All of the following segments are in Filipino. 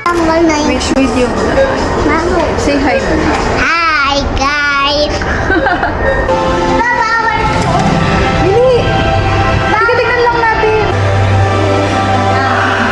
Which video mo na? Say hi mo na. Hi, guys! Hindi! Tingnan lang natin. Wow.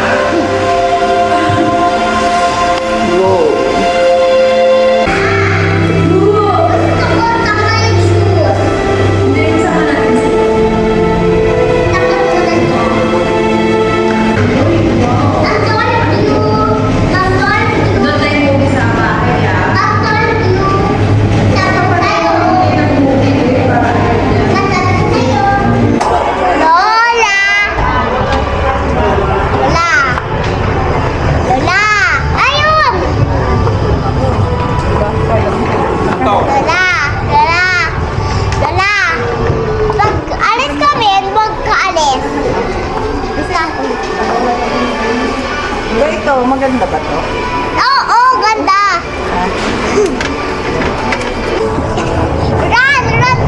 Ito, maganda ba to? Oo, ganda! Run! Run!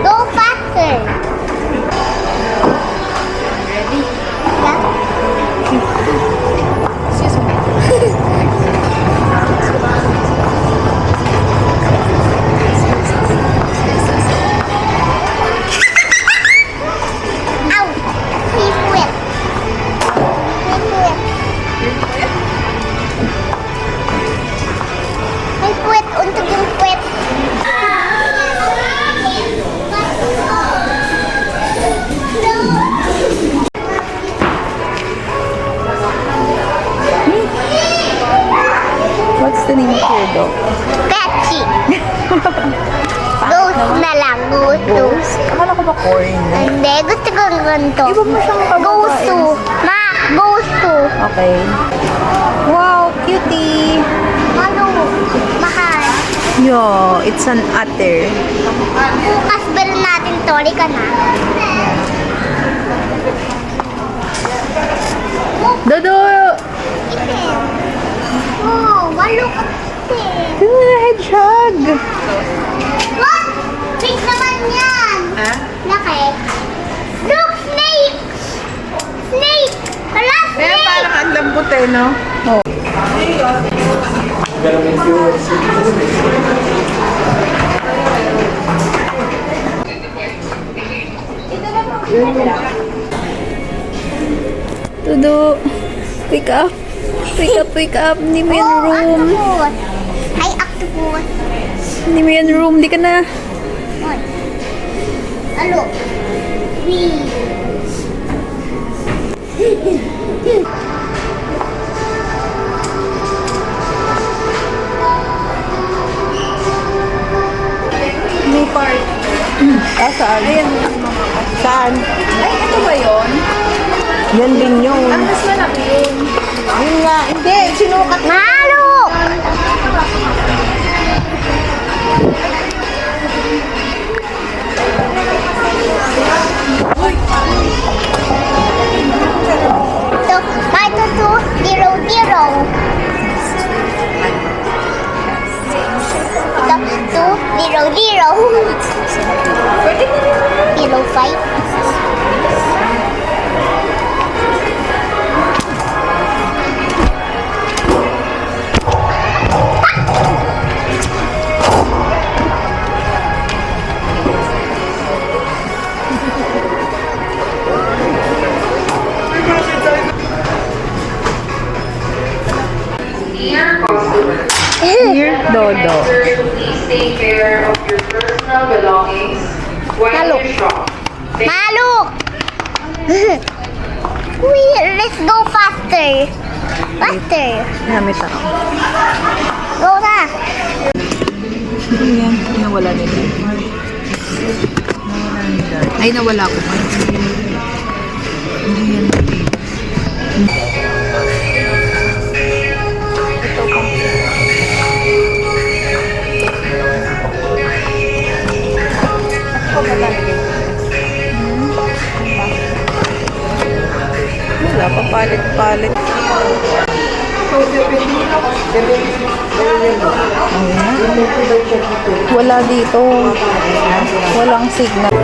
Go faster! Ready? Yeah. Excuse me. Ow! He quit. He quit. Untuk yung quit. What's the name of your dog? Betsy. Ghost na lang. Ghost. Akala ko ba corn? Hindi. Gusto ko ganito. Iba mo siyang kababae. Ghost. Ma! Ghost. Okay. Wow, cutie! Ano? Mahal. Yo, it's an otter. Bukas bala natin to. Ka na. Dodo! Oh, malukot din. Tingnan na hedgehog! What? Big naman yan. Ha? Laki. Look, snake! Snake! Hala, Kaya snake! parang ang lambot eh, no? Oh. Dodo! Wake up! Wake up, wake up! Hindi mo yan room! Octopus. Ay, octopus. Hindi mo yan room! Hindi ka na! Oy. Alo. Wee. New part. Saan? Ayan. Saan? Ay, ito ba yun? Yan din yun. Ah, mas malaki yun. Yun nga. Hindi, sinukat. Maluk! Ito, ito to, zero, zero. Ito, to, zero, zero. Pwede na rin. Zero, five. Here, Dodo. Please take care of your personal belongings while Hello. you shop. Maluk! Let's go faster. Faster. Gamit ako. Go na. Ayan, nawala nila. Ay, nawala ko pa. Ayan. Wala, papalit-palit. Wala dito. Walang signal.